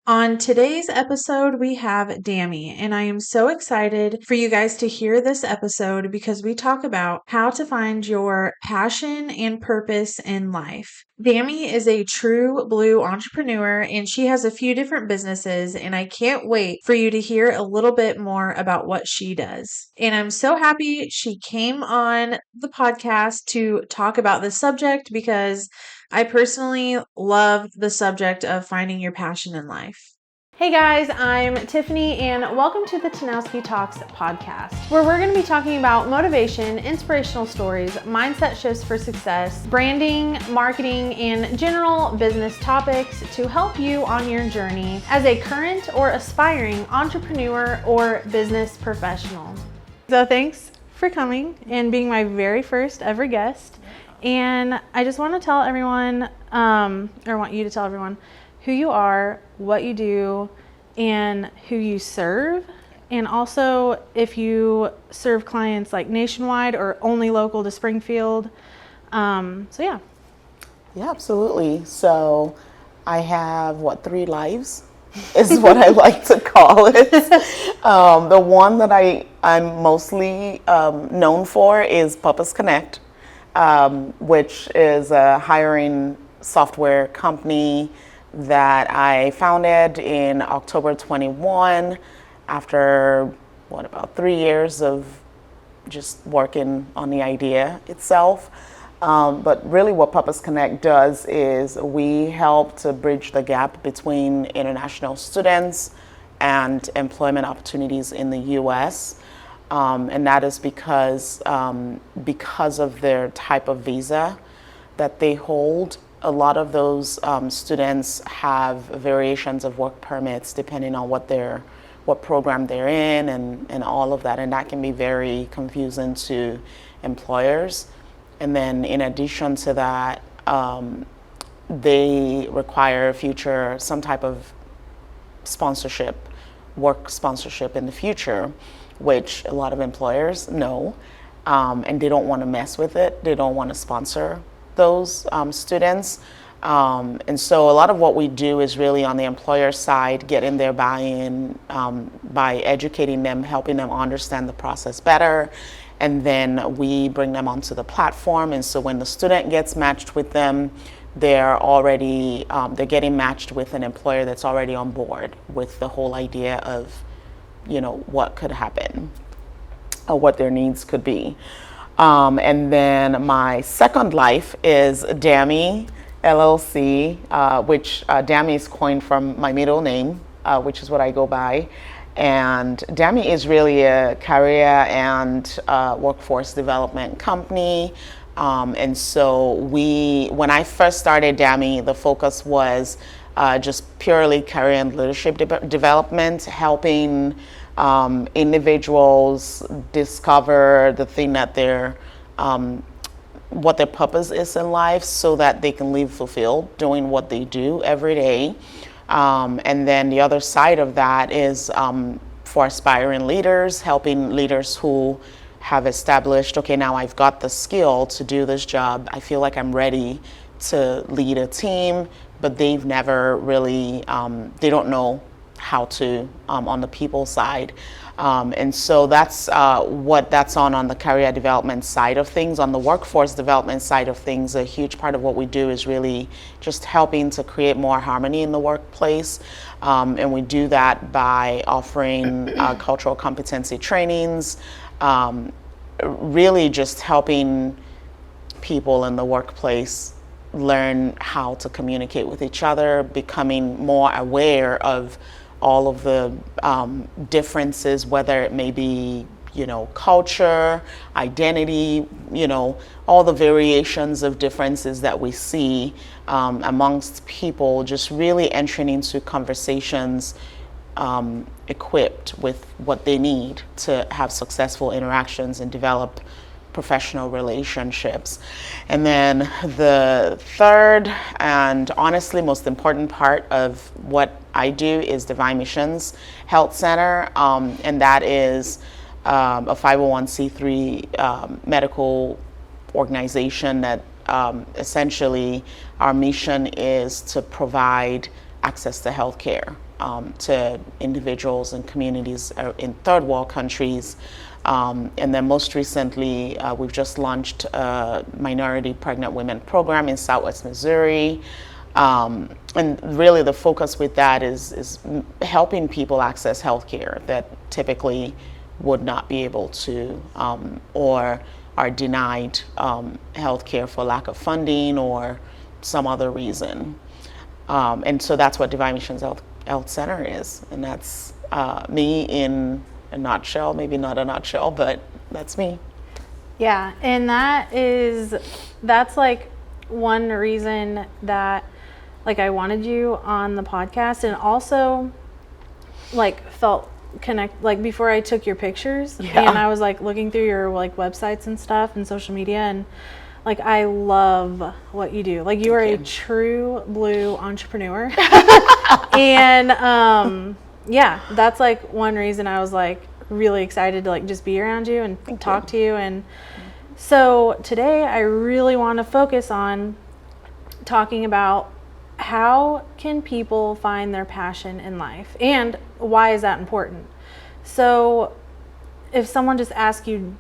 On today's episode, we have Dami, and I am so excited for you guys to hear this episode because we talk about how to find your passion and purpose in life. Dami is a true blue entrepreneur, and she has a few different businesses, and I can't wait for you to hear a little bit more about what she does. And I'm so happy she came on the podcast to talk about this subject because I personally love the subject of finding your passion in life. Hey guys, I'm Tiffany and welcome to the TENOWSKI Talks podcast, where we're going to be talking about motivation, inspirational stories, mindset shifts for success, branding, marketing, and general business topics to help you on your journey as a current or aspiring entrepreneur or business professional. So thanks for coming and being my very first ever guest. And I just want to tell everyone, or want you to tell everyone who you are, what you do, and who you serve. And also if you serve clients like nationwide or only local to Springfield. Yeah. Yeah, absolutely. So I have, 3 lives is what I like to call it. The one that I'm mostly known for is Purpose Connect, which is a hiring software company that I founded in October 21 after, about 3 years of just working on the idea itself. But really what Purpose Connect does is we help to bridge the gap between international students and employment opportunities in the U.S. And that is because of their type of visa that they hold. A lot of those students have variations of work permits depending on what program they're in and all of that, and that can be very confusing to employers. And then in addition to that, they require some type of sponsorship, work sponsorship in the future, which a lot of employers know, and they don't want to mess with it. They don't want to sponsor those students. And so a lot of what we do is really on the employer side, getting their buy-in by educating them, helping them understand the process better. And then we bring them onto the platform. And so when the student gets matched with them, they're getting matched with an employer that's already on board with the whole idea of, what could happen or what their needs could be. And then my second life is Dami LLC, which Dami is coined from my middle name, which is what I go by. And Dami is really a career and workforce development company. And so when I first started Dami, the focus was just purely career and leadership development, helping individuals discover the thing that what their purpose is in life so that they can live fulfilled doing what they do every day. And then the other side of that is for aspiring leaders, helping leaders who have established, okay, now I've got the skill to do this job. I feel like I'm ready to lead a team, but they've never really, they don't know how to on the people side. And so that's what that's on the career development side of things. On the workforce development side of things, a huge part of what we do is really just helping to create more harmony in the workplace. And we do that by offering cultural competency trainings, really just helping people in the workplace learn how to communicate with each other, becoming more aware of all of the differences, whether it may be, culture, identity, all the variations of differences that we see amongst people, just really entering into conversations equipped with what they need to have successful interactions and develop professional relationships. And then the third and honestly most important part of what I do is Divine Missions Health Center, and that is a 501c3 medical organization that essentially our mission is to provide access to healthcare to individuals and communities in third world countries. And then most recently, we've just launched a minority pregnant women program in Southwest Missouri. And really the focus with that is helping people access healthcare that typically would not be able to, or are denied healthcare for lack of funding or some other reason. And so that's what Divine Missions Health Center is. And that's me in a nutshell, maybe not a nutshell, but that's me. Yeah, and that's like one reason that like I wanted you on the podcast, and also like felt connect like before I took your pictures and I was like looking through your like websites and stuff and social media, and like I love what you do. Like you are a true blue entrepreneur. And yeah, that's like one reason I was like really excited to like just be around you and talk to you. And so today I really want to focus on talking about how can people find their passion in life and why is that important. So if someone just asks you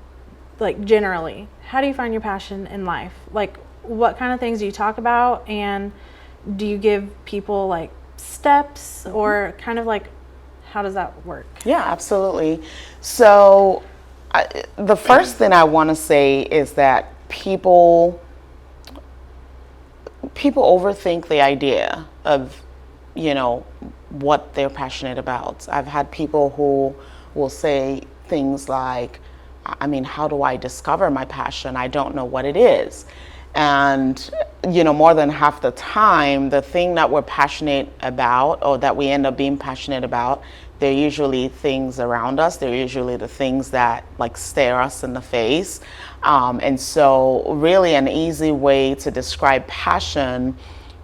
like generally, how do you find your passion in life? Like what kind of things do you talk about, and do you give people like steps or kind of like how does that work? Yeah, absolutely. So the first thing I want to say is that people overthink the idea of, what they're passionate about. I've had people who will say things like, how do I discover my passion? I don't know what it is. And, more than half the time, the thing that we're passionate about or that we end up being passionate about, they're usually things around us. They're usually the things that like stare us in the face. And so really an easy way to describe passion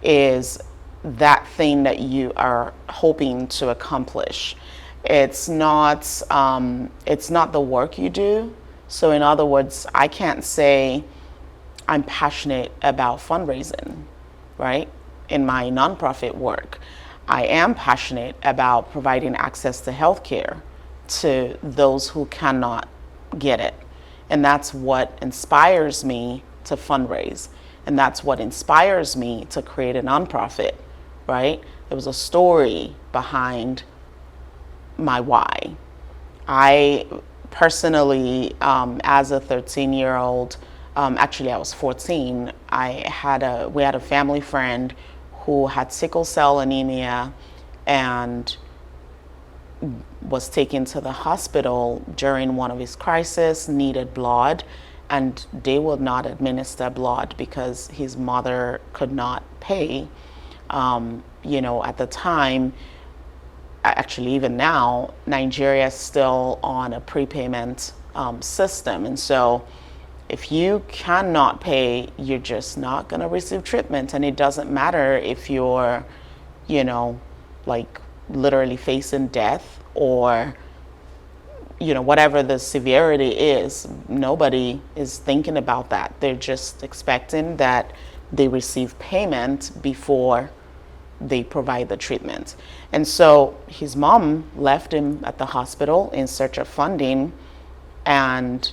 is that thing that you are hoping to accomplish. It's not the work you do. So in other words, I can't say I'm passionate about fundraising, right? In my nonprofit work, I am passionate about providing access to healthcare to those who cannot get it. And that's what inspires me to fundraise. And that's what inspires me to create a nonprofit, right? There was a story behind my why. I personally, as a 13-year-old, actually I was 14, we had a family friend who had sickle cell anemia and was taken to the hospital during one of his crises, needed blood, and they would not administer blood because his mother could not pay. At the time, actually even now, Nigeria is still on a prepayment system. And so if you cannot pay, you're just not going to receive treatment. And it doesn't matter if you're, like literally facing death or, whatever the severity is. Nobody is thinking about that. They're just expecting that they receive payment before they provide the treatment. And so his mom left him at the hospital in search of funding, and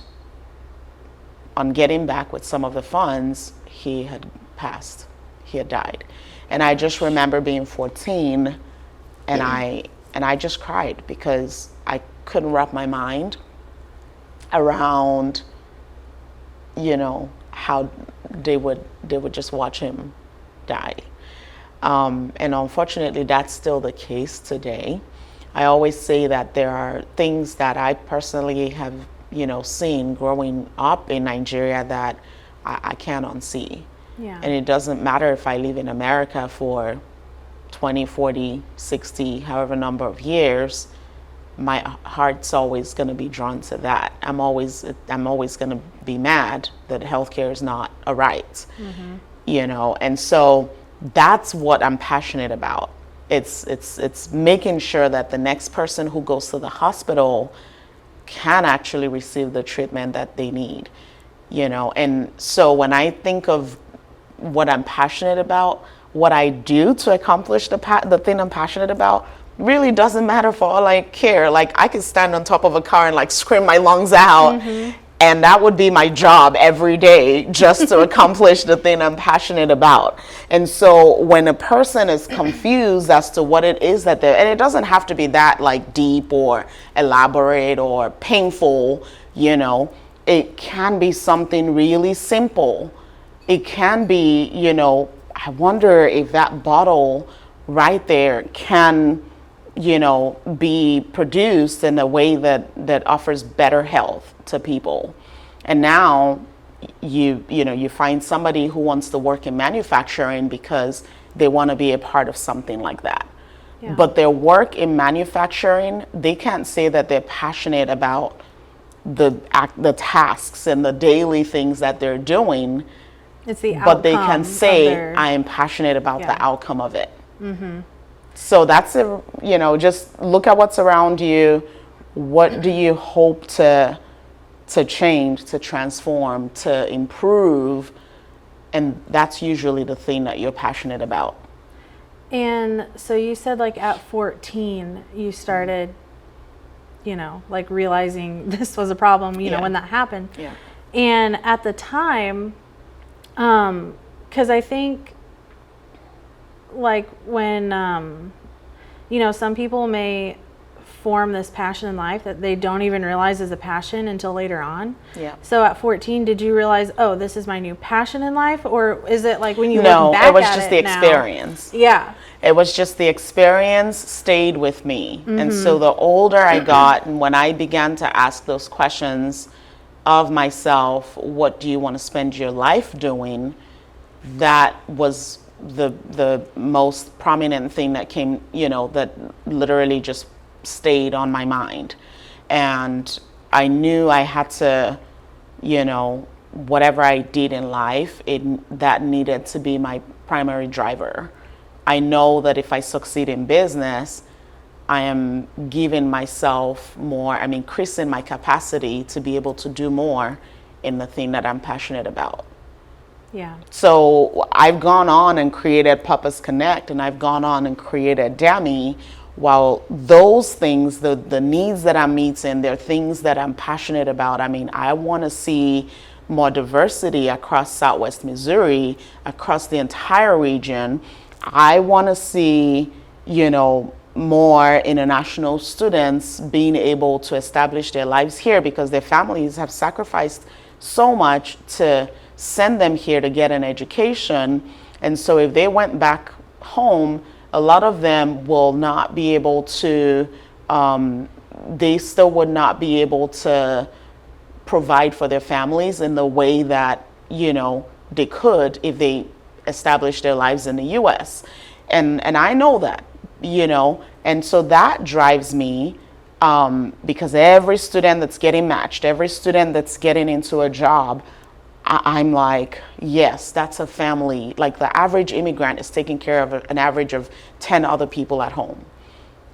on getting back with some of the funds, he had passed. He had died. And I just remember being 14 and I just cried because I couldn't wrap my mind around, how they would just watch him die. And unfortunately, that's still the case today. I always say that there are things that I personally have, seen growing up in Nigeria that I can't unsee. Yeah. And it doesn't matter if I live in America for 20, 40, 60, however number of years, my heart's always going to be drawn to that. I'm always going to be mad that healthcare is not a right, and so that's what I'm passionate about. It's making sure that the next person who goes to the hospital can actually receive the treatment that they need, and so when I think of what I'm passionate about, what I do to accomplish the thing I'm passionate about really doesn't matter for all I care. Like, I could stand on top of a car and like scream my lungs out, and that would be my job every day, just to accomplish the thing I'm passionate about. And so when a person is confused as to what it is that and it doesn't have to be that like deep or elaborate or painful, you know, it can be something really simple. It can be, you know, I wonder if that bottle right there can, you know, be produced in a way that offers better health to people. And now you find somebody who wants to work in manufacturing because they want to be a part of something like that. Yeah. But their work in manufacturing, they can't say that they're passionate about the tasks and the daily things that they're doing. It's the outcome. But they can say, I am passionate about the outcome of it. So that's just look at what's around you. What do you hope to change, to transform, to improve? And that's usually the thing that you're passionate about. And so you said like at 14, you started, you know, like realizing this was a problem, you know, when that happened. Yeah. And at the time, because I think like when, you know, some people may form this passion in life that they don't even realize is a passion until later on. Yeah. So at 14, did you realize, oh, this is my new passion in life? Or is it like when you No, look back it was at just it the now? experience. Yeah. It was just the experience stayed with me. And so the older I got, and when I began to ask those questions of myself, what do you want to spend your life doing? That was the most prominent thing that came, you know, that literally just stayed on my mind. And I knew I had to, you know, whatever I did in life, that needed to be my primary driver. I know that if I succeed in business, I am giving myself more, I'm increasing my capacity to be able to do more in the thing that I'm passionate about. Yeah. So I've gone on and created Purpose Connect, and I've gone on and created Dami. While those things, the needs that I'm meeting, they're things that I'm passionate about. I mean, I want to see more diversity across Southwest Missouri, across the entire region. I want to see, you know, more international students being able to establish their lives here because their families have sacrificed so much to send them here to get an education. And so if they went back home, a lot of them will not be able to, they still would not be able to provide for their families in the way that, you know, they could if they established their lives in the US. And I know that, you know, and so that drives me because every student that's getting matched, every student that's getting into a job, I'm like, yes, that's a family. Like the average immigrant is taking care of an average of 10 other people at home.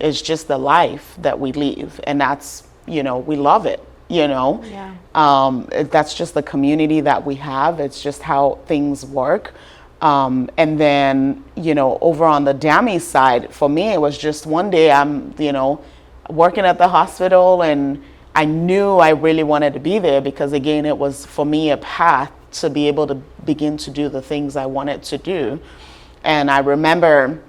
It's just the life that we live. And that's, you know, we love it, you know. Yeah. That's just the community that we have. It's just how things work. And then, you know, over on the Dami side, for me, it was just one day I'm, you know, working at the hospital, and I knew I really wanted to be there because, again, it was for me a path to be able to begin to do the things I wanted to do. And I remember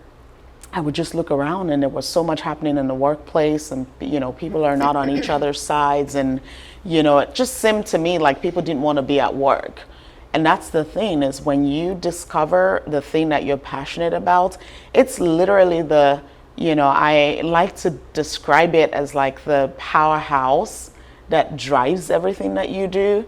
I would just look around and there was so much happening in the workplace, and, you know, people are not on each other's sides. And, you know, it just seemed to me like people didn't want to be at work. And that's the thing, is when you discover the thing that you're passionate about, it's literally the, you know, I like to describe it as like the powerhouse that drives everything that you do.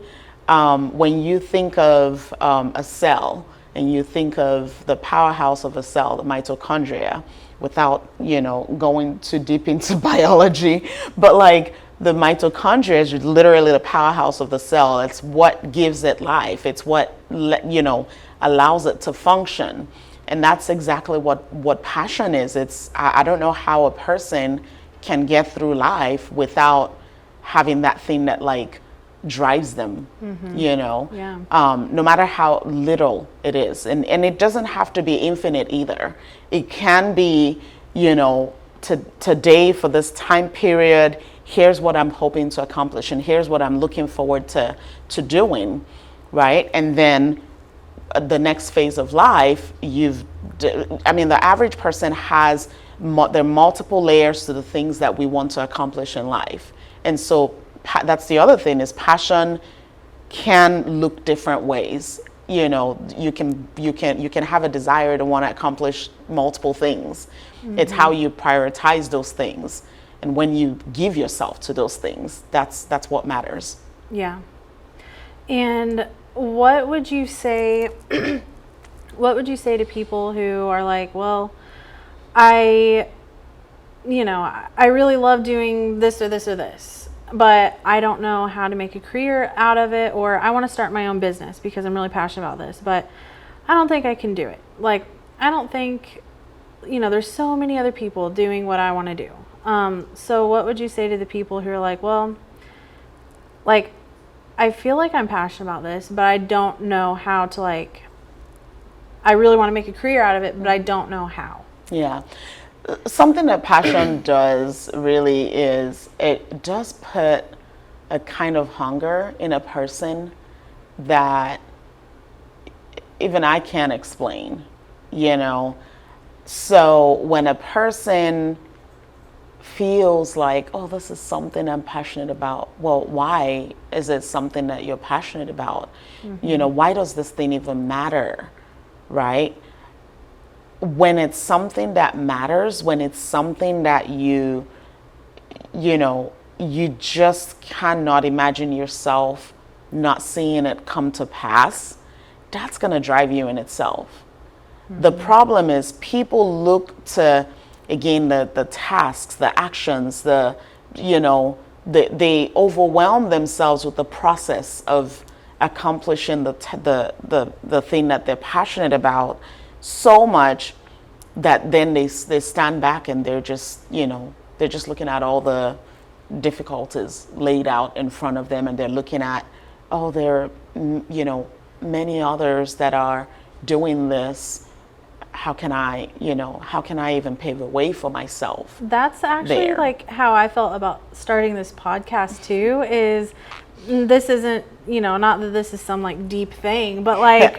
When you think of a cell and you think of the powerhouse of a cell, the mitochondria, without, you know, going too deep into biology, but like the mitochondria is literally the powerhouse of the cell. It's what gives it life. It's what, you know, allows it to function. And that's exactly what passion is. It's, I don't know how a person can get through life without having that thing that like drives them, Yeah. no matter how little it is. And it doesn't have to be infinite either. It can be, today for this time period, here's what I'm hoping to accomplish and here's what I'm looking forward to doing, right? And then the next phase of life, the average person has, there are multiple layers to the things that we want to accomplish in life. And so that's the other thing, is passion can look different ways. You can have a desire to want to accomplish multiple things. Mm-hmm. It's how you prioritize those things. And when you give yourself to those things, that's what matters. Yeah. And what would you say to people who are like, well, I really love doing this or this or this, but I don't know how to make a career out of it, or I want to start my own business because I'm really passionate about this, but I don't think I can do it. Like, I don't think, there's so many other people doing what I want to do. So what would you say to the people who are like, well, like, I feel like I'm passionate about this, but I don't know how to, like, I really want to make a career out of it, but I don't know how. Yeah. Something that passion does really is it does put a kind of hunger in a person that even I can't explain, So when a person feels like, oh, this is something I'm passionate about. Well, why is it something that you're passionate about? Mm-hmm. Why does this thing even matter, right? When it's something that matters, when it's something that you just cannot imagine yourself not seeing it come to pass, that's going to drive you in itself. Mm-hmm. The problem is people look to, again, the tasks, the actions, they overwhelm themselves with the process of accomplishing the thing that they're passionate about so much that then they stand back and they're just looking at all the difficulties laid out in front of them, and they're looking at, oh, there are many others that are doing this. How can I even pave a way for myself? That's actually like how I felt about starting this podcast too, is this isn't, not that this is some like deep thing, but like,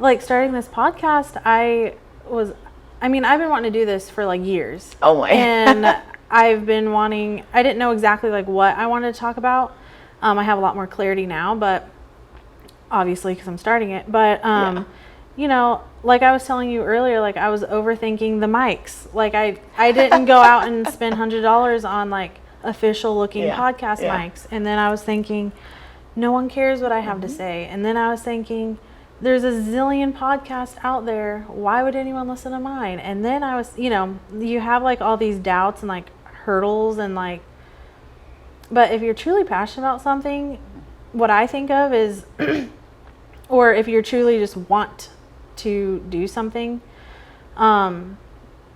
like starting this podcast, I've been wanting to do this for like years. Oh my. And I didn't know exactly like what I wanted to talk about. I have a lot more clarity now, but obviously because I'm starting it, but, like I was telling you earlier, like I was overthinking the mics. Like I didn't go out and spend $100 on like official looking podcast mics. And then I was thinking, no one cares what I have to say. And then I was thinking, there's a zillion podcasts out there. Why would anyone listen to mine? And then I was, you have like all these doubts and like hurdles and like, but if you're truly passionate about something, what I think of is, or if you're truly just want to do something, I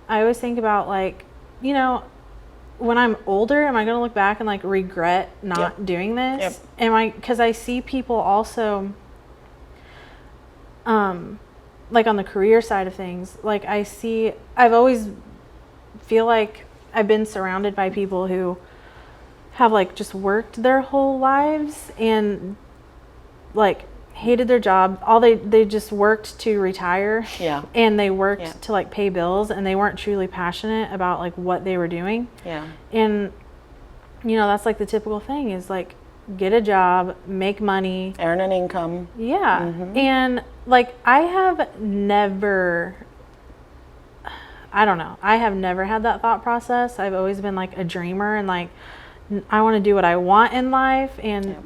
always think about like, when I'm older, am I going to look back and like regret not doing this? Yep. Because I see people also, like on the career side of things, like I've always feel like I've been surrounded by people who have like just worked their whole lives and like hated their job. They just worked to retire. Yeah. And they worked to like pay bills, and they weren't truly passionate about like what they were doing. Yeah. And that's like the typical thing is like get a job, make money, earn an income. Yeah. Mm-hmm. And like I have never had that thought process. I've always been like a dreamer and like I want to do what I want in life and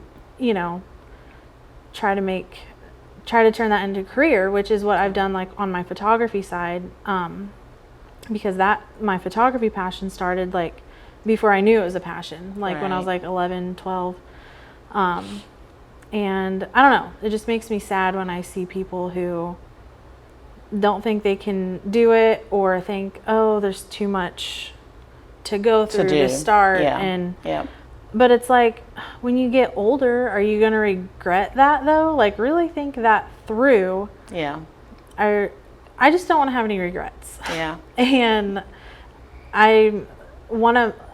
try to turn that into a career, which is what I've done like on my photography side, because my photography passion started like before I knew it was a passion, like when I was like 11, 12. And I don't know, it just makes me sad when I see people who don't think they can do it or think, oh, there's too much to go through to start. Yeah. And But it's like, when you get older, are you going to regret that though? Like, really think that through. Yeah. I just don't want to have any regrets. Yeah. And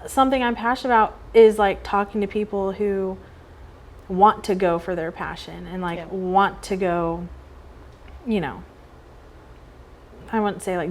something I'm passionate about is like talking to people who want to go for their passion and like want to go, you know, I wouldn't say like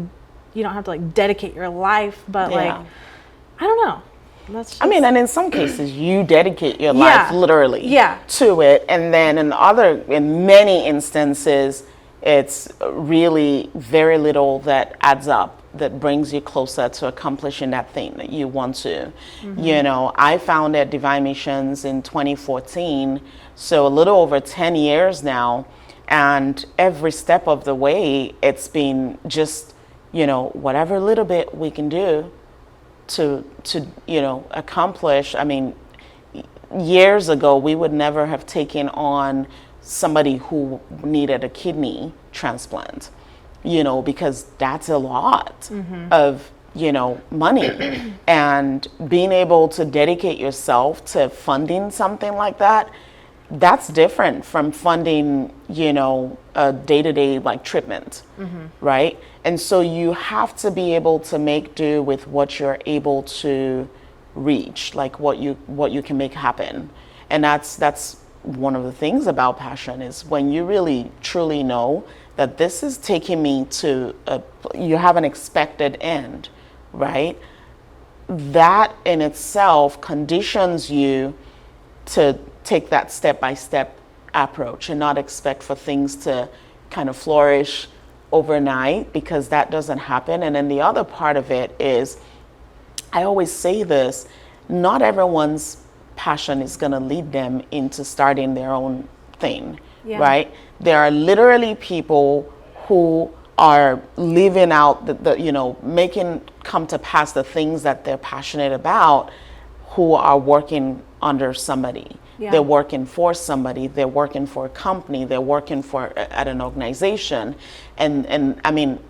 you don't have to like dedicate your life, but like, I don't know. That's just, I mean, and in some cases you dedicate your life literally to it. And then in many instances, it's really very little that adds up, that brings you closer to accomplishing that thing that you want to. You know, I founded Divine Missions in 2014, so a little over 10 years now. And every step of the way, it's been just, you know, whatever little bit we can do to you know, accomplish. I mean, years ago, we would never have taken on somebody who needed a kidney transplant, you know, because that's a lot of, you know, money. And being able to dedicate yourself to funding something like that, that's different from funding, you know, a day-to-day like treatment, right? And so you have to be able to make do with what you're able to reach, like what you can make happen. And that's one of the things about passion, is when you really truly know that this is taking me to you have an expected end, right? That in itself conditions you to take that step-by-step approach and not expect for things to kind of flourish overnight, because that doesn't happen. And then the other part of it is, I always say this, not everyone's passion is going to lead them into starting their own thing, right? There are literally people who are living out the you know, making come to pass the things that they're passionate about, who are working under somebody. They're working for somebody, they're working for a company, they're working at an organization. And I mean,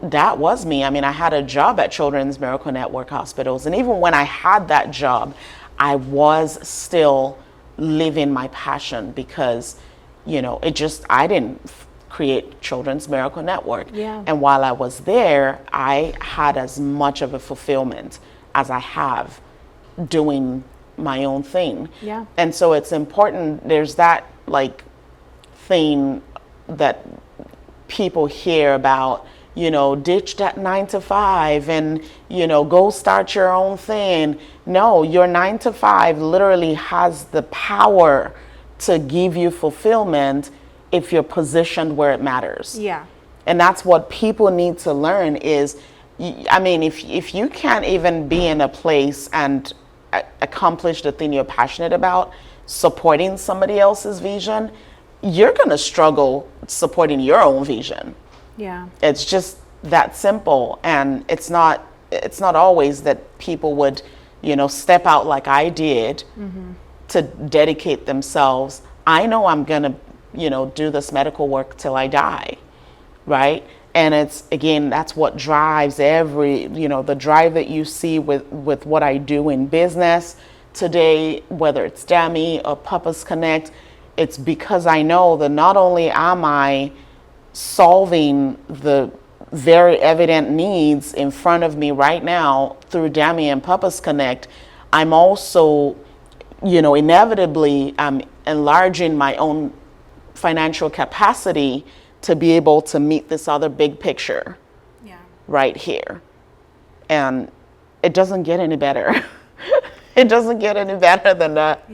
that was me. I mean, I had a job at Children's Miracle Network hospitals. And even when I had that job, I was still living my passion, because, you know, I didn't create Children's Miracle Network. And while I was there, I had as much of a fulfillment as I have doing my own thing. And so it's important, there's that like thing that people hear about, you know, ditch that 9 to 5 and, you know, go start your own thing. No, your 9 to 5 literally has the power to give you fulfillment if you're positioned where it matters. And that's what people need to learn is, I mean, if you can't even be in a place and accomplish the thing you're passionate about, supporting somebody else's vision, you're going to struggle supporting your own vision. It's just that simple. And it's not always that people would, you know, step out like I did to dedicate themselves. I know I'm going to, you know, do this medical work till I die, right? And it's, again, that's what drives you know, the drive that you see with what I do in business today, whether it's Dami or Papa's Connect. It's because I know that not only am I solving the very evident needs in front of me right now through Dami and Papa's Connect, I'm also, you know, inevitably enlarging my own financial capacity to be able to meet this other big picture right here. And it doesn't get any better. It doesn't get any better than that.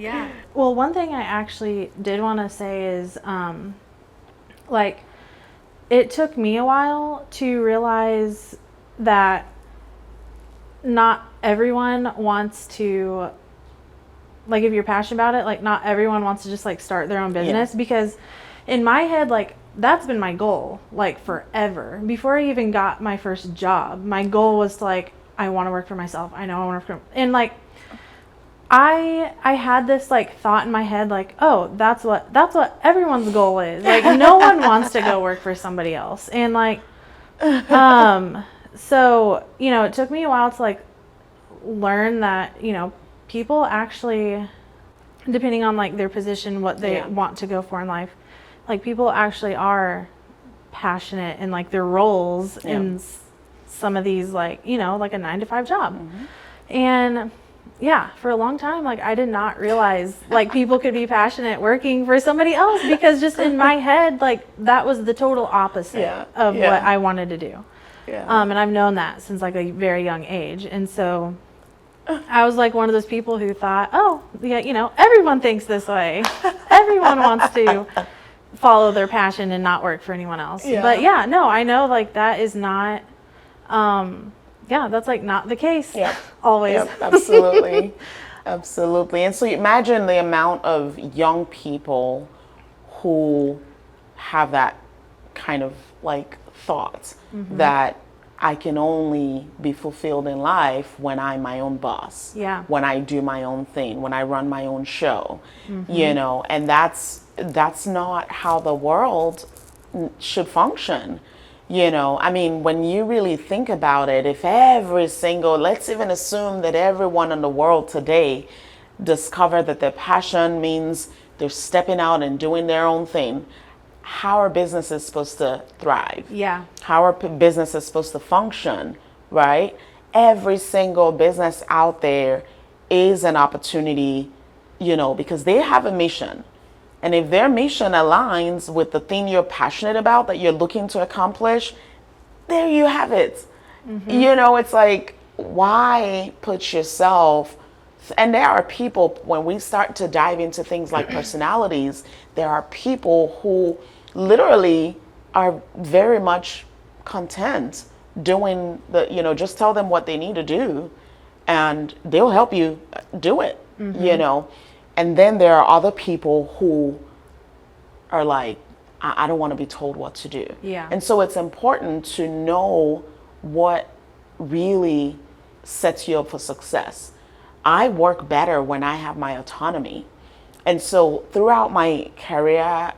Well, one thing I actually did want to say is, like, it took me a while to realize that not everyone wants to, like, if you're passionate about it, like, not everyone wants to just, like, start their own business. Because in my head, like, that's been my goal, like, forever. Before I even got my first job, my goal was to, like, I want to work for myself. I know I want to work for, and, like, I had this, like, thought in my head, like, oh, that's what everyone's goal is. Like, no one wants to go work for somebody else. And, like, so, you know, it took me a while to, like, learn that, you know, people actually, depending on like their position, what they Yeah. want to go for in life, like people actually are passionate in like their roles Yeah. in some of these, like, you know, like a 9-to-5 job. And yeah, for a long time, like I did not realize like people could be passionate working for somebody else, because just in my head, like that was the total opposite Yeah. of Yeah. what I wanted to do. Yeah. And I've known that since like a very young age. And so I was like one of those people who thought, oh, yeah, you know, everyone thinks this way. Everyone wants to follow their passion and not work for anyone else. Yeah. But yeah, no, I know like that is not, yeah, that's like not the case. Yep. Always. Yep, absolutely. Absolutely. And so you imagine the amount of young people who have that kind of like thought that I can only be fulfilled in life when I'm my own boss. Yeah. When I do my own thing, when I run my own show, you know, and that's not how the world should function. You know, I mean, when you really think about it, if every single, let's even assume that everyone in the world today discovered that their passion means they're stepping out and doing their own thing, how are businesses supposed to thrive? Yeah. How are businesses supposed to function, right? Every single business out there is an opportunity, you know, because they have a mission. And if their mission aligns with the thing you're passionate about, that you're looking to accomplish, there you have it. You know, it's like, why put yourself, and there are people, when we start to dive into things like personalities, there are people who literally are very much content doing the, you know, just tell them what they need to do and they'll help you do it, you know. And then there are other people who are like, I don't want to be told what to do. Yeah. And so it's important to know what really sets you up for success. I work better when I have my autonomy. And so throughout my career,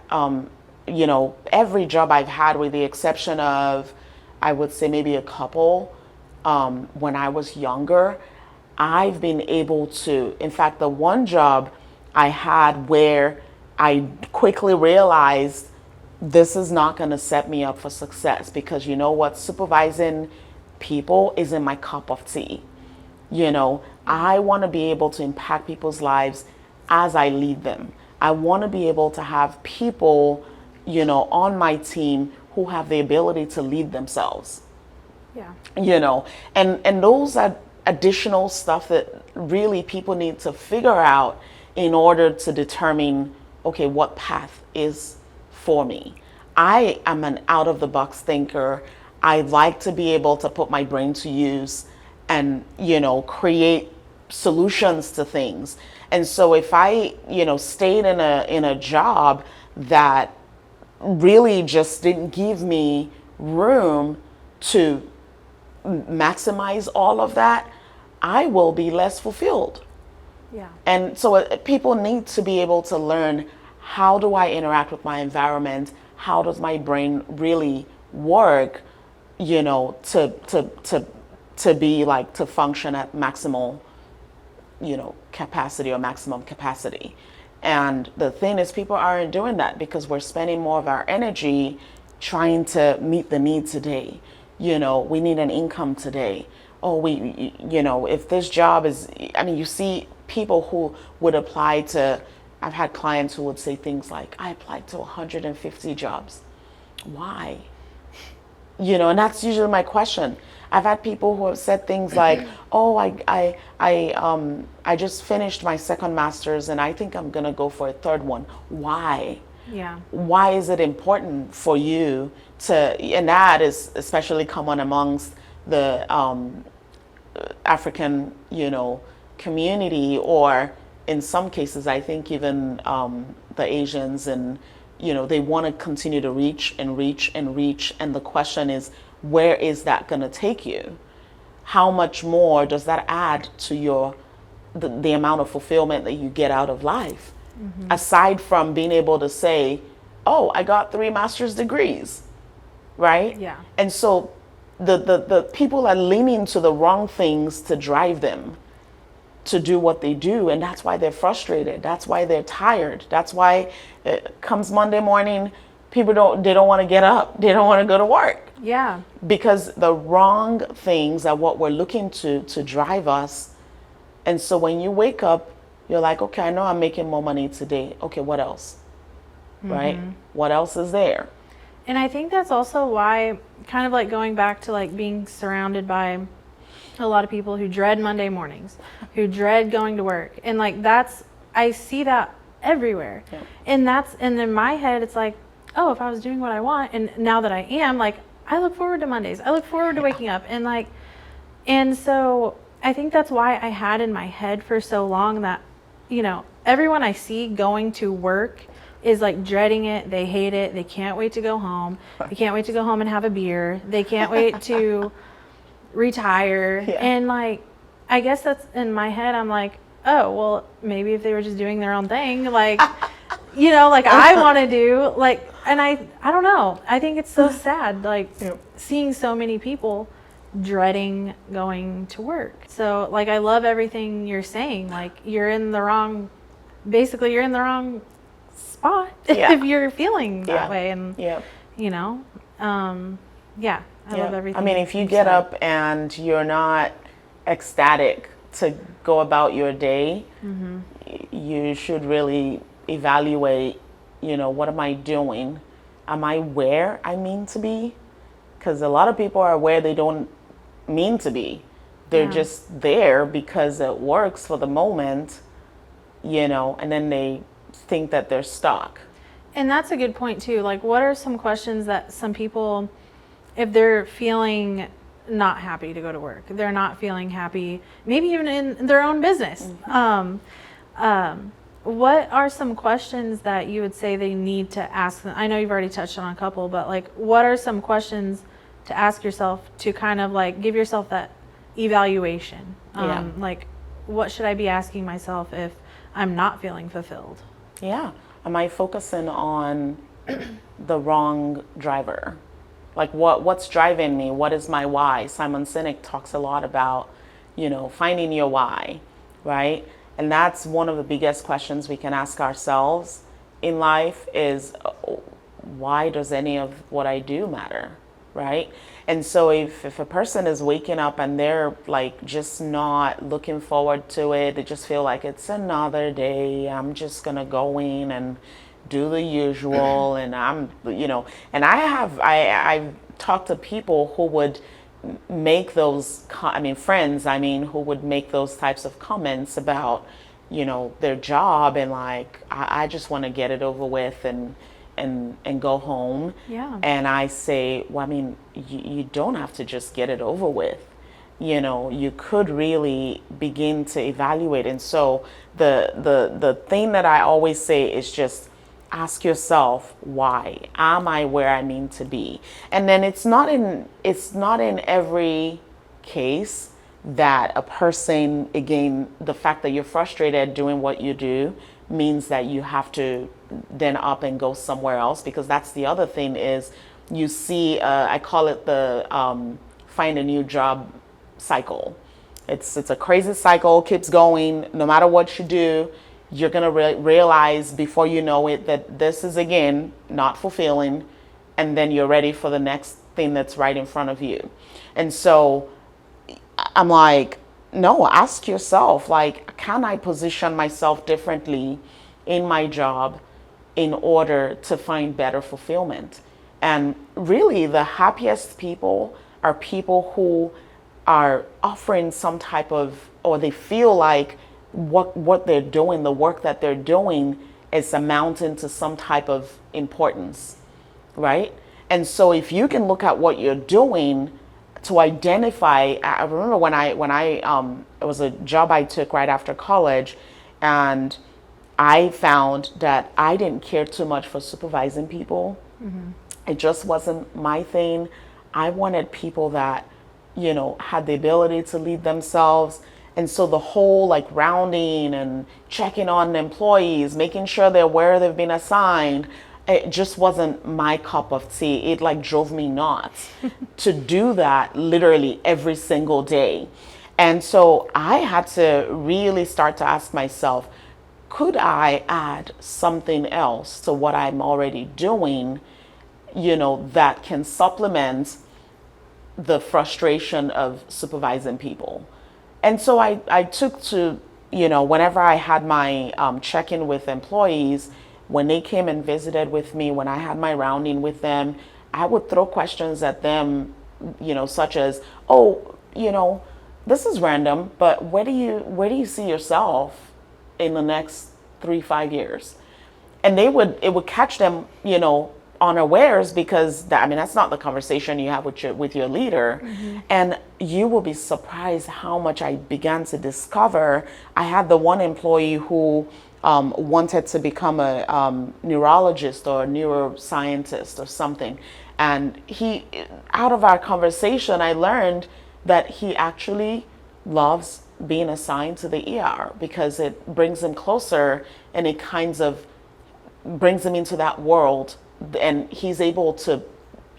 you know, every job I've had, with the exception of, I would say maybe a couple, when I was younger, I've been able to, in fact, the one job I had where I quickly realized this is not going to set me up for success, because you know what, supervising people isn't my cup of tea. You know, I want to be able to impact people's lives as I lead them. I want to be able to have people, you know, on my team who have the ability to lead themselves. Yeah. You know, and those are additional stuff that really people need to figure out in order to determine, okay, what path is for me. I am an out of the box thinker. I like to be able to put my brain to use and, you know, create solutions to things. And so if I, you know, stayed in a job that really just didn't give me room to maximize all of that, I will be less fulfilled. Yeah. And so people need to be able to learn, how do I interact with my environment? How does my brain really work, you know, to be like, to function at maximal, you know, capacity or maximum capacity. And the thing is, people aren't doing that because we're spending more of our energy trying to meet the need today. You know, we need an income today. Oh, you know, if this job is, I mean, you see people who would apply to, I've had clients who would say things like, I applied to 150 jobs. Why? You know, and that's usually my question. I've had people who have said things like, oh, I just finished my second master's and I think I'm going to go for a third one. Why? Yeah. Why is it important for you to, and that is especially common amongst the African, you know, community, or in some cases, I think even the Asians, and, you know, they want to continue to reach and reach and reach. And the question is, where is that going to take you? How much more does that add to your, the amount of fulfillment that you get out of life? Mm-hmm. Aside from being able to say, oh, I got 3 master's degrees, right? Yeah. And so the people are leaning to the wrong things to drive them. to do what they do, and that's why they're frustrated. That's why they're tired. That's why it comes Monday morning, people don't want to get up. They don't want to go to work. Yeah. Because the wrong things are what we're looking to drive us. And so when you wake up, you're like, okay, I know I'm making more money today. Okay, what else? Right? What else is there? And I think that's also why, kind of like going back to like being surrounded by a lot of people who dread Monday mornings, who dread going to work. And like I see that everywhere. Yeah. And in my head, it's like, oh, if I was doing what I want, and now that I am, like, I look forward to Mondays. I look forward to waking up. And so I think that's why I had in my head for so long that, everyone I see going to work is like dreading it. They hate it. They can't wait to go home. They can't wait to go home and have a beer. They can't wait to retire. Yeah. And like, I guess that's in my head. I'm like, oh, well, maybe if they were just doing their own thing, like, like I want to do, like, and I don't know. I think it's so sad, like seeing so many people dreading going to work. So like, I love everything you're saying. Like, you're in the wrong spot if you're feeling that way. And, I love everything. I mean, if you get up and you're not ecstatic to go about your day, you should really evaluate, what am I doing? Am I where I mean to be? Because a lot of people are where they don't mean to be. They're just there because it works for the moment, and then they think that they're stuck. And that's a good point too. Like, what are some questions that some people, if they're feeling not happy to go to work, they're not feeling happy, maybe even in their own business, what are some questions that you would say they need to ask them? I know you've already touched on a couple, but like, what are some questions to ask yourself to kind of like give yourself that evaluation? Like, what should I be asking myself if I'm not feeling fulfilled? Yeah. Am I focusing on the wrong driver? Like, what's driving me? What is my why? Simon Sinek talks a lot about, finding your why, right? And that's one of the biggest questions we can ask ourselves in life is, why does any of what I do matter, right? And so if a person is waking up and they're like just not looking forward to it, they just feel like it's another day, I'm just gonna go in and do the usual, and and I've talked to people who would make those, friends, who would make those types of comments about, their job, and like, I just want to get it over with and go home. Yeah. And I say, well, you don't have to just get it over with. You could really begin to evaluate. And so the thing that I always say is just ask yourself, why am I where I mean to be? And then it's not in every case that a person, again, the fact that you're frustrated doing what you do means that you have to then up and go somewhere else, because that's the other thing is you see, I call it the find a new job cycle. It's a crazy cycle, keeps going. No matter what you do, you're going to realize before you know it that this is, again, not fulfilling, and then you're ready for the next thing that's right in front of you. And so I'm like, no, ask yourself, like, can I position myself differently in my job in order to find better fulfillment? And really, the happiest people are people who are offering some type of, or they feel like what they're doing, the work that they're doing is amounting to some type of importance, right? And so if you can look at what you're doing to identify, I remember when it was a job I took right after college, and I found that I didn't care too much for supervising people. It just wasn't my thing. I wanted people that, had the ability to lead themselves. And so the whole like rounding and checking on employees, making sure they're where they've been assigned, it just wasn't my cup of tea. It like drove me nuts to do that literally every single day. And so I had to really start to ask myself, could I add something else to what I'm already doing, that can supplement the frustration of supervising people? And so I took to, whenever I had my check-in with employees, when they came and visited with me, when I had my rounding with them, I would throw questions at them, such as, oh, this is random, but where do you see yourself in the next 3-5 years? And it would catch them, unawares, because that's not the conversation you have with your leader. Mm-hmm. And you will be surprised how much I began to discover. I had the one employee who wanted to become a neurologist or a neuroscientist or something. And out of our conversation, I learned that he actually loves being assigned to the ER because it brings him closer, and it kinds of brings him into that world, and he's able to,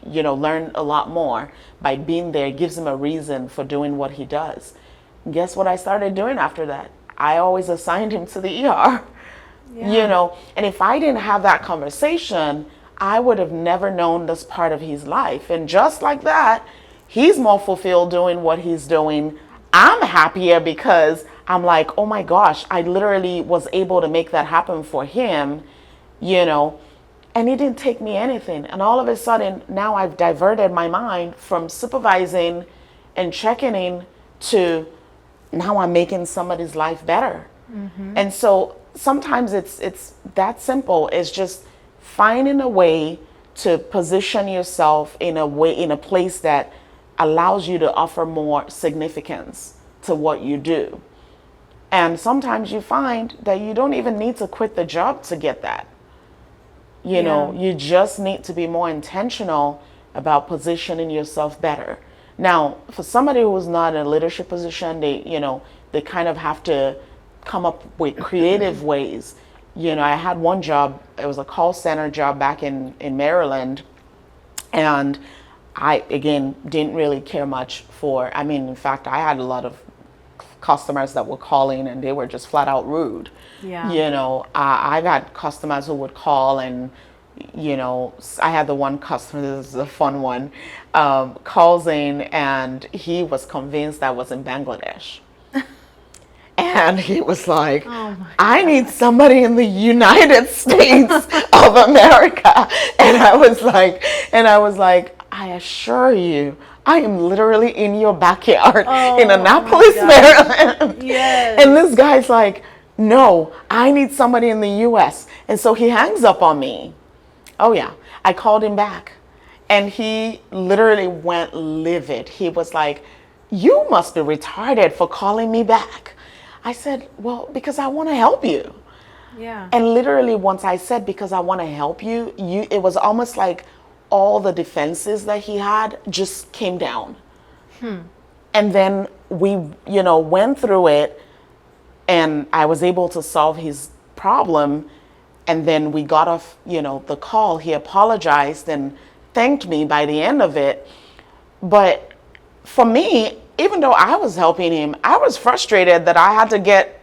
learn a lot more by being there. It gives him a reason for doing what he does. And guess what I started doing after that? I always assigned him to the ER. Yeah. And if I didn't have that conversation, I would have never known this part of his life. And just like that, he's more fulfilled doing what he's doing. I'm happier because I'm like, oh my gosh, I literally was able to make that happen for him, and it didn't take me anything. And all of a sudden, now I've diverted my mind from supervising and checking in to now I'm making somebody's life better. Mm-hmm. And so sometimes it's that simple. It's just finding a way to position yourself in a place that allows you to offer more significance to what you do. And sometimes you find that you don't even need to quit the job to get that. You just need to be more intentional about positioning yourself better. Now, for somebody who's not in a leadership position, they kind of have to come up with creative ways. I had one job, it was a call center job back in Maryland. And I, again, didn't really care much in fact, I had a lot of customers that were calling and they were just flat out rude. Yeah. I got customers who would call and, I had the one customer, this is a fun one, calls in and he was convinced I was in Bangladesh. And he was like, I need somebody in the United States of America. And I was like, I assure you, I am literally in your backyard in Annapolis, Maryland. Yes. And this guy's like, no, I need somebody in the US. And so he hangs up on me. Oh yeah, I called him back. And he literally went livid. He was like, you must be retarded for calling me back. I said, well, because I want to help you. Yeah. And literally once I said, because I want to help you, it was almost like all the defenses that he had just came down. And then we, went through it and I was able to solve his problem. And then we got off, the call. He apologized and thanked me by the end of it. But for me, even though I was helping him, I was frustrated that I had to get,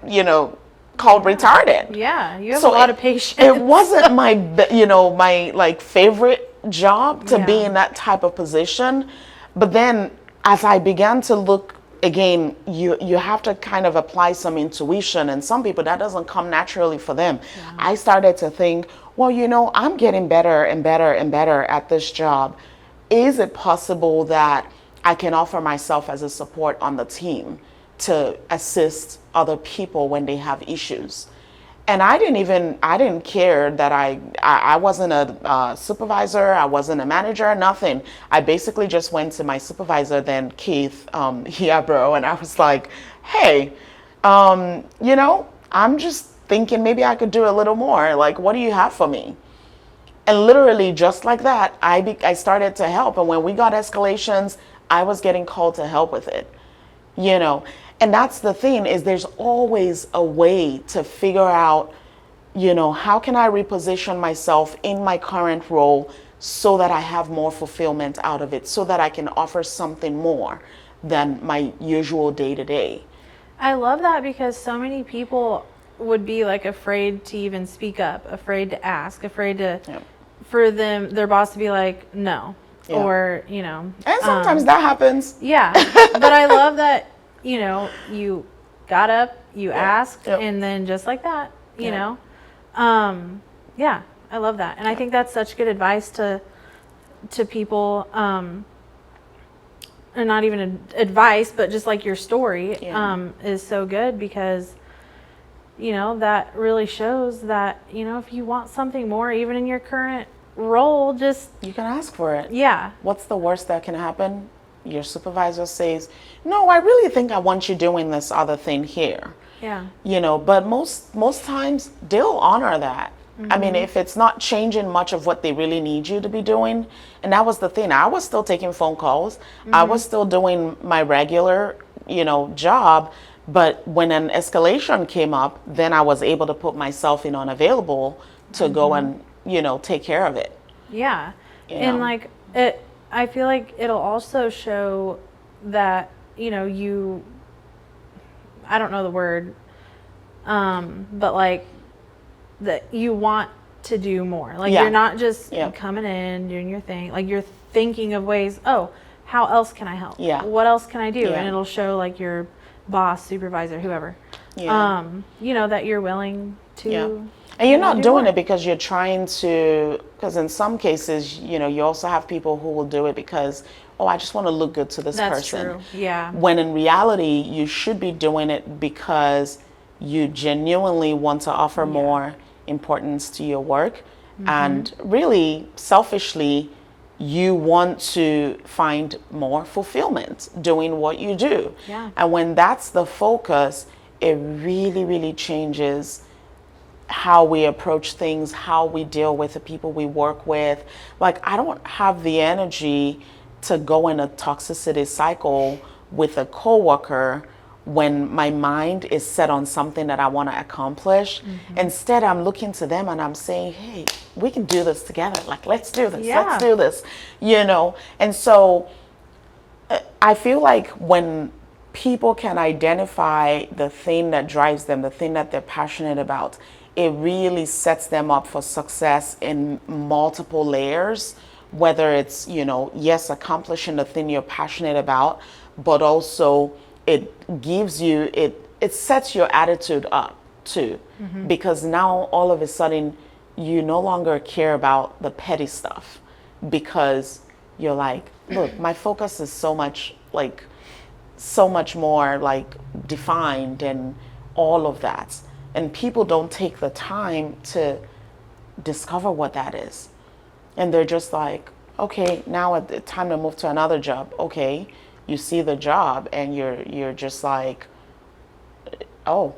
called retarded. Yeah, you have a lot of patience. It wasn't my, my favorite job to be in that type of position. But then as I began to look again, you have to kind of apply some intuition, and some people that doesn't come naturally for them. Yeah. I started to think, well, I'm getting better and better and better at this job. Is it possible that I can offer myself as a support on the team to assist other people when they have issues? And I didn't care that I wasn't a supervisor, I wasn't a manager, nothing. I basically just went to my supervisor, then Keith, yeah, bro, and I was like, hey, I'm just thinking maybe I could do a little more. Like, what do you have for me? And literally just like that, I started to help. And when we got escalations, I was getting called to help with it, And that's the thing, is there's always a way to figure out, how can I reposition myself in my current role so that I have more fulfillment out of it, so that I can offer something more than my usual day-to-day. I love that because so many people would be like afraid to even speak up, afraid to ask, afraid to for their boss to be like no, or And sometimes that happens. Yeah, but I love that you got up, you asked, and then just like that, you know, yeah, I love that, and I think that's such good advice to people. And not even advice, but just like your story is so good because, that really shows that, if you want something more, even in your current role, just... You can ask for it. Yeah. What's the worst that can happen? Your supervisor says, no, I really think I want you doing this other thing here. Yeah. But most times they'll honor that. I mean, if it's not changing much of what they really need you to be doing, and that was the thing. I was still taking phone calls. I was still doing my regular, job. But when an escalation came up, then I was able to put myself in unavailable to go and, take care of it. Yeah. And like I feel like it'll also show that, you, I don't know the word, but like, that you want to do more. Like you're not just coming in, doing your thing. Like you're thinking of ways, how else can I help? Yeah. What else can I do? Yeah. And it'll show like your boss, supervisor, whoever. Yeah. That you're willing to. Yeah. And you're not doing it because you're trying to, because in some cases, you also have people who will do it because, I just want to look good to this person. That's true. Yeah. When in reality, you should be doing it because you genuinely want to offer more importance to your work, and really selfishly you want to find more fulfillment doing what you do. And when that's the focus, it really, really changes how we approach things, how we deal with the people we work with. Like, I don't have the energy to go in a toxicity cycle with a coworker when my mind is set on something that I want to accomplish. Instead, I'm looking to them and I'm saying, hey, we can do this together. Like, let's do this. Let's do this. And so I feel like when people can identify the thing that drives them, the thing that they're passionate about, it really sets them up for success in multiple layers, whether it's, yes, accomplishing the thing you're passionate about, but also it gives you, it sets your attitude up too, because now all of a sudden you no longer care about the petty stuff, because you're like, look, my focus is so much more like defined and all of that. And people don't take the time to discover what that is. And they're just like, okay, now it's time to move to another job. Okay. You see the job and you're just like, I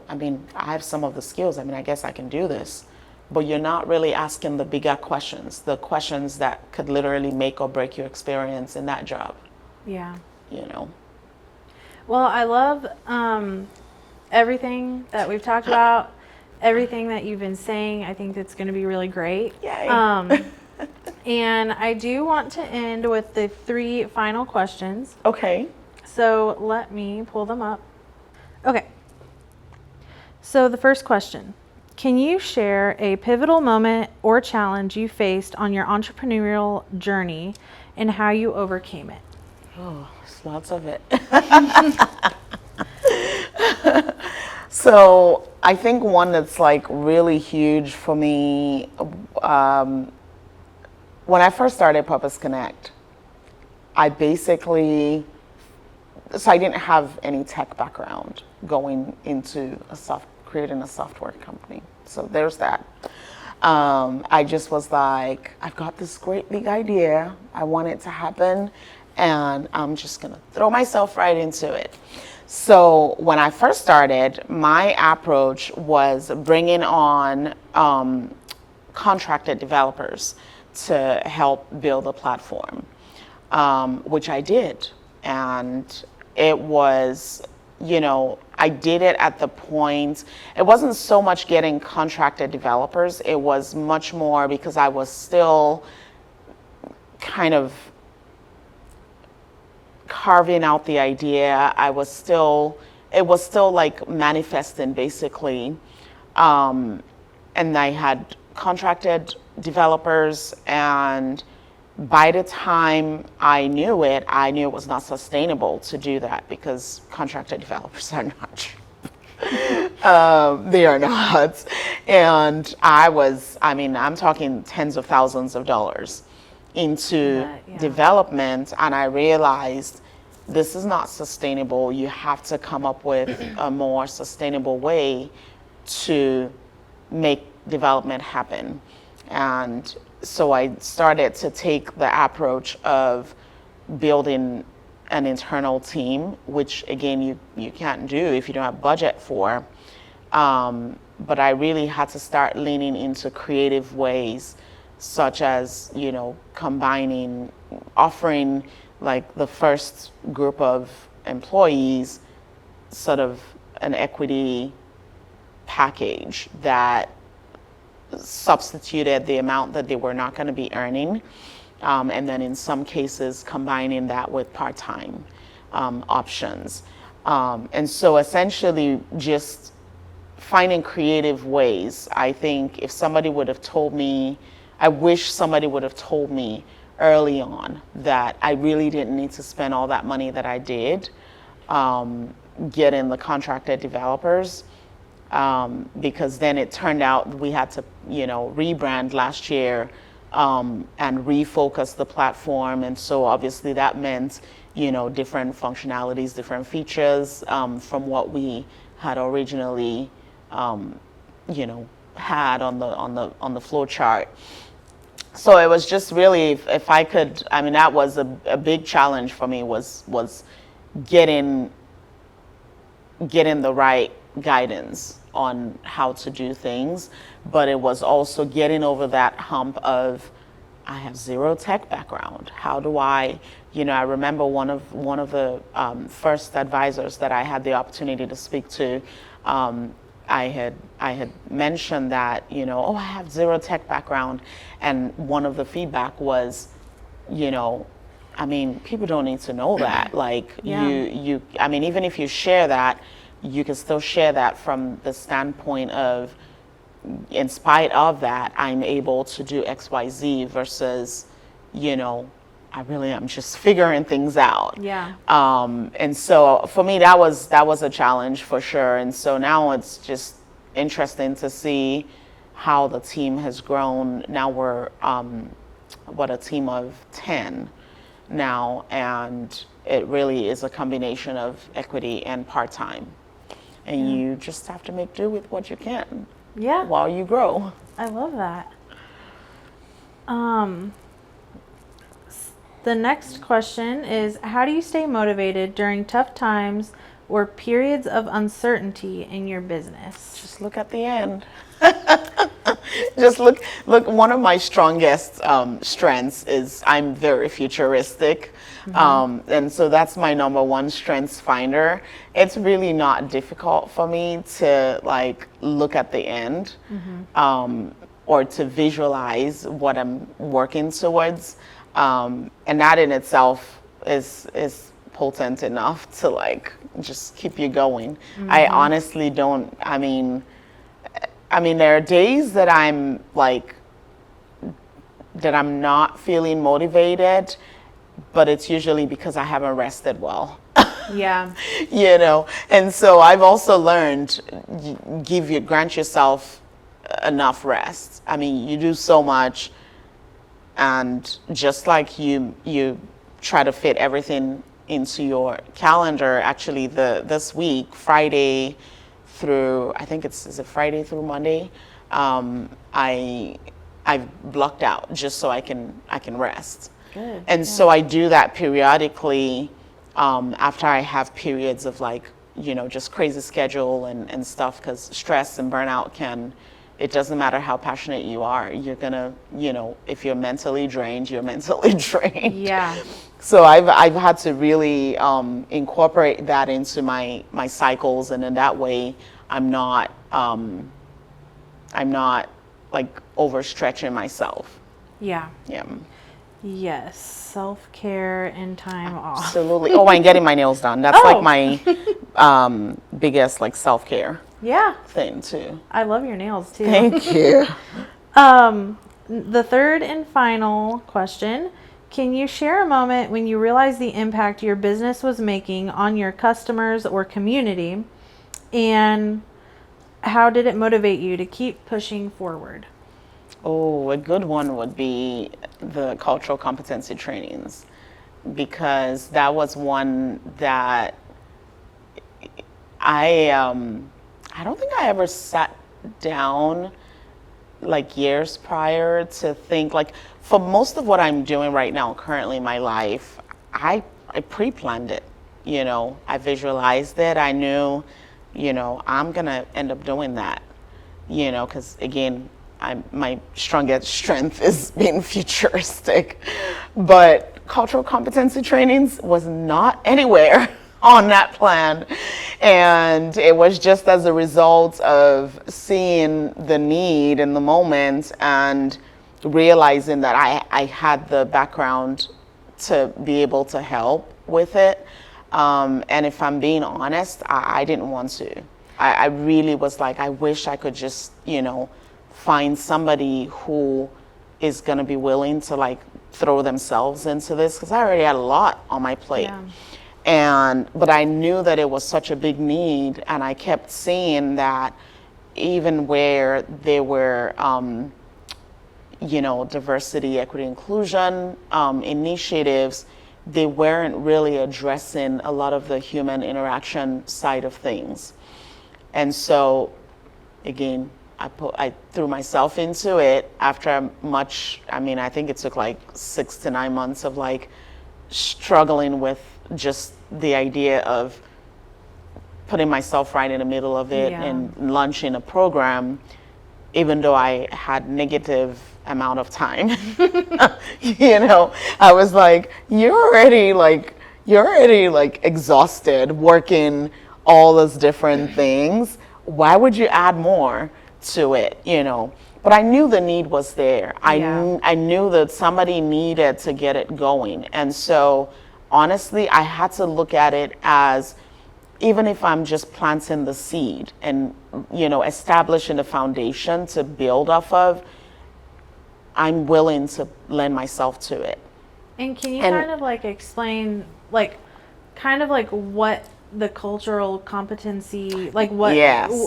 have some of the skills. I guess I can do this. But you're not really asking the bigger questions, the questions that could literally make or break your experience in that job. Yeah. Well, I love everything that we've talked about, everything that you've been saying. I think it's going to be really great. Yay. And I do want to end with the 3 final questions. Okay. So let me pull them up. Okay. So the first question, can you share a pivotal moment or challenge you faced on your entrepreneurial journey and how you overcame it? Oh, there's lots of it. So I think one that's like really huge for me, when I first started Purpose Connect, I didn't have any tech background going into creating a software company. So there's that. I just was like, I've got this great big idea. I want it to happen, and I'm just gonna throw myself right into it. So when I first started, my approach was bringing on contracted developers to help build a platform, which I did. And it was, I did it at the point, it wasn't so much getting contracted developers, it was much more because I was still kind of carving out the idea, it was still like manifesting basically. And I had contracted developers, and by the time I knew it was not sustainable to do that, because contracted developers are not cheap. They are not. And I'm talking tens of thousands of dollars into development, and I realized this is not sustainable. You have to come up with a more sustainable way to make development happen. And so I started to take the approach of building an internal team, which again you can't do if you don't have budget for. But I really had to start leaning into creative ways, such as, offering like the first group of employees sort of an equity package that substituted the amount that they were not going to be earning. And then in some cases combining that with part-time options. And so essentially just finding creative ways. I think if somebody would have told me, I wish somebody would have told me early on that I really didn't need to spend all that money that I did getting the contracted developers. Because then it turned out we had to, rebrand last year and refocus the platform. And so obviously that meant, different functionalities, different features from what we had originally, had on the flow chart. So it was just really, if I could, that was a big challenge for me, was getting the right guidance on how to do things. But it was also getting over that hump of, I have zero tech background. How do I remember one of the first advisors that I had the opportunity to speak to, I had mentioned that, I have zero tech background. And one of the feedback was, people don't need to know that. Like, even if you share that, you can still share that from the standpoint of, in spite of that, I'm able to do X, Y, Z versus, I really am just figuring things out. Yeah. And so for me, that was a challenge for sure. And so now it's just interesting to see how the team has grown. Now we're a team of 10 now, and it really is a combination of equity and part-time. And you just have to make do with what you can. Yeah. While you grow. I love that. The next question is, how do you stay motivated during tough times or periods of uncertainty in your business? Just look at the end. Just look. One of my strongest strengths is I'm very futuristic. And so that's my number one strengths finder. It's really not difficult for me to look at the end, or to visualize what I'm working towards. And that in itself is potent enough to just keep you going. I honestly don't, there are days that I'm not feeling motivated, but it's usually because I haven't rested well. Yeah. And so I've also learned, grant yourself enough rest. You do so much, and just like you try to fit everything into your calendar. Actually, this week, Friday through, I think is it Friday through Monday, I've blocked out just so I can rest. Good. And so I do that periodically after I have periods of just crazy schedule and stuff, because stress and burnout it doesn't matter how passionate you are, you're gonna, if you're mentally drained, you're mentally drained. Yeah. So I've had to really incorporate that into my cycles, and in that way I'm not overstretching myself. Yeah. Yeah. Yes, self-care and time off. Absolutely. Oh, and getting my nails done. That's like my biggest like self-care Yeah, thing too. I love your nails too. Thank you. The third and final question. Can you share a moment when you realized the impact your business was making on your customers or community, and how did it motivate you to keep pushing forward? Oh, a good one would be the cultural competency trainings, because that was one that I don't think I ever sat down like years prior to think, like, for most of what I'm doing right now currently in my life, I pre-planned it. I visualized it. I knew, I'm gonna end up doing that, because again, my strongest strength is being futuristic. But cultural competency trainings was not anywhere on that plan. And it was just as a result of seeing the need in the moment and realizing that I had the background to be able to help with it. And if I'm being honest, I didn't want to. I really was like, I wish I could just, find somebody who is going to be willing to like throw themselves into this, because I already had a lot on my plate. Yeah. But I knew that it was such a big need, and I kept seeing that even where there were, diversity, equity, inclusion initiatives, they weren't really addressing a lot of the human interaction side of things. And so, again, I threw myself into it after I think it took like 6 to 9 months of like struggling with just the idea of putting myself right in the middle of it and launching a program, even though I had negative amount of time. I was like, you're already like exhausted working all those different things. Why would you add more to it? But I knew the need was there. I knew that somebody needed to get it going. And so honestly, I had to look at it as, even if I'm just planting the seed and, establishing a foundation to build off of, I'm willing to lend myself to it. And can you kind of like explain, like, kind of like what the cultural competency, like what,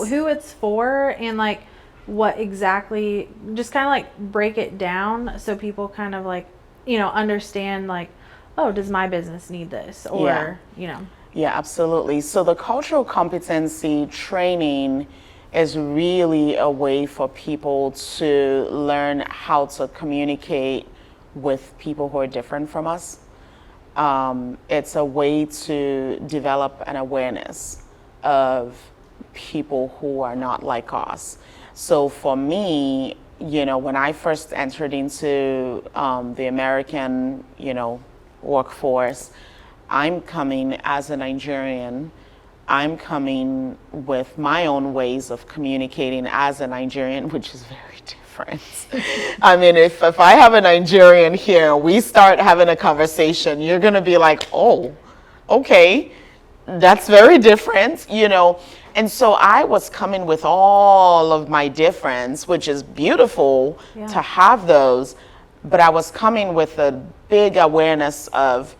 who it's for, and like what exactly, just kind of like break it down so people kind of like, understand like, oh, does my business need this? Or, Yeah, absolutely. So the cultural competency training is really a way for people to learn how to communicate with people who are different from us. It's a way to develop an awareness of people who are not like us. So for me, when I first entered into the American, workforce, I'm coming as a Nigerian. I'm coming with my own ways of communicating as a Nigerian, which is very different. I mean, if I have a Nigerian here, we start having a conversation, you're going to be like, oh, okay, that's very different, And so I was coming with all of my difference, which is beautiful to have those, but I was coming with a big awareness of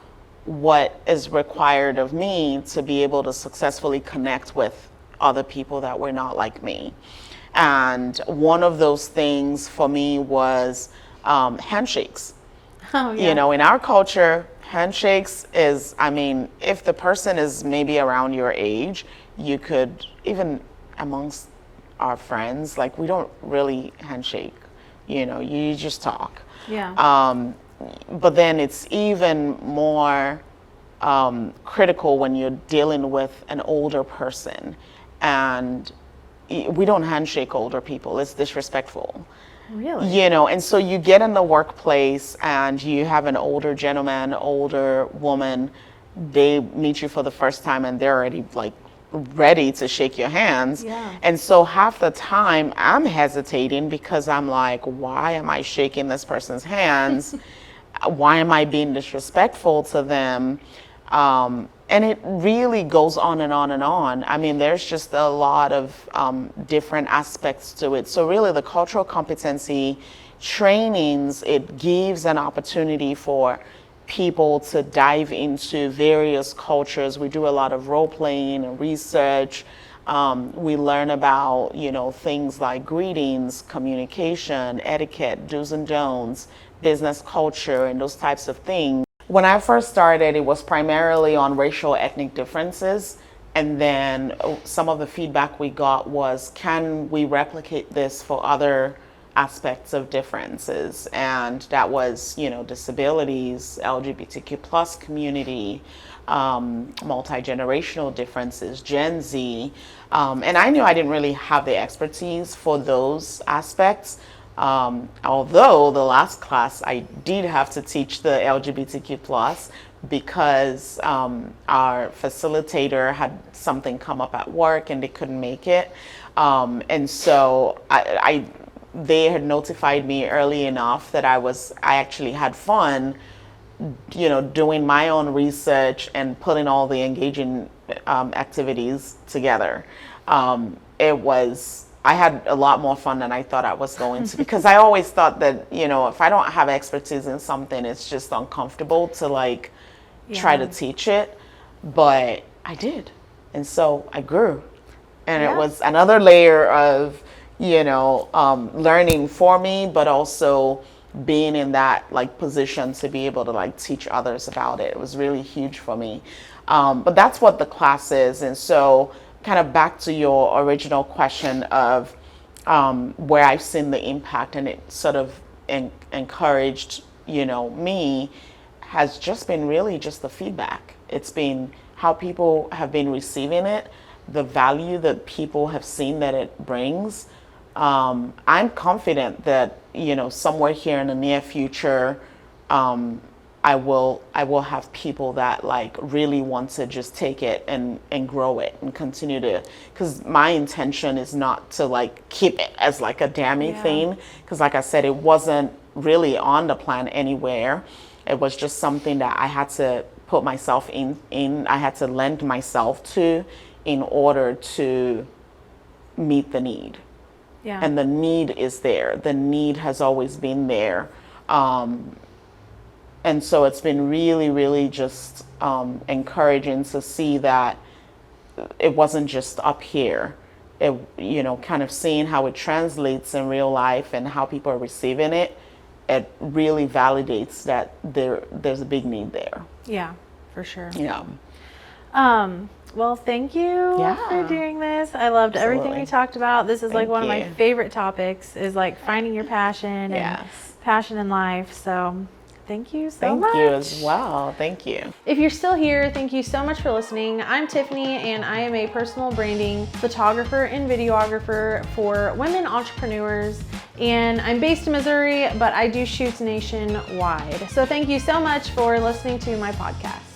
what is required of me to be able to successfully connect with other people that were not like me. And one of those things for me was handshakes. Oh, yeah. In our culture, handshakes is, if the person is maybe around your age, you could, even amongst our friends, like, we don't really handshake, you just talk. Yeah. But then it's even more critical when you're dealing with an older person, and we don't handshake older people. It's disrespectful. Really? And so you get in the workplace and you have an older gentleman, older woman, they meet you for the first time and they're already like ready to shake your hands. Yeah. And so half the time I'm hesitating because I'm like, why am I shaking this person's hands? why am I being disrespectful to them? And it really goes on and on and on. I mean, there's just a lot of different aspects to it. So really the cultural competency trainings, it gives an opportunity for people to dive into various cultures. We do a lot of role playing and research. We learn about, things like greetings, communication, etiquette, do's and don'ts, business culture, and those types of things. When I first started, it was primarily on racial ethnic differences. And then some of the feedback we got was, can we replicate this for other aspects of differences? And that was, disabilities, LGBTQ plus community, multi-generational differences, Gen Z. And I knew I didn't really have the expertise for those aspects. Although the last class I did have to teach the LGBTQ plus because our facilitator had something come up at work and they couldn't make it. And so they had notified me early enough that I actually had fun, doing my own research and putting all the engaging activities together. I had a lot more fun than I thought I was going to, because I always thought that, if I don't have expertise in something, it's just uncomfortable to try to teach it. But I did. And so I grew. And it was another layer of, learning for me, but also being in that position to be able to teach others about it. It was really huge for me. But that's what the class is. And so kind of back to your original question of where I've seen the impact and it sort of encouraged, me, has just been really just the feedback. It's been how people have been receiving it, the value that people have seen that it brings. I'm confident that, somewhere here in the near future, I will have people that really want to just take it and grow it and continue to, because my intention is not to keep it as a Dami thing, because like I said, it wasn't really on the plan anywhere. It was just something that I had to put myself in. I had to lend myself to in order to meet the need. Yeah. And the need is there. The need has always been there. And so it's been really, really just encouraging to see that it wasn't just up here. It, kind of seeing how it translates in real life and how people are receiving it, it really validates that there's a big need there. Yeah, for sure. Yeah. Well, thank you for doing this. I loved everything we talked about. This is one of my favorite topics, is finding your passion and passion in life. So thank you so much. Thank you as well. Thank you. If you're still here, thank you so much for listening. I'm Tiffany, and I am a personal branding photographer and videographer for women entrepreneurs. And I'm based in Missouri, but I do shoots nationwide. So thank you so much for listening to my podcast.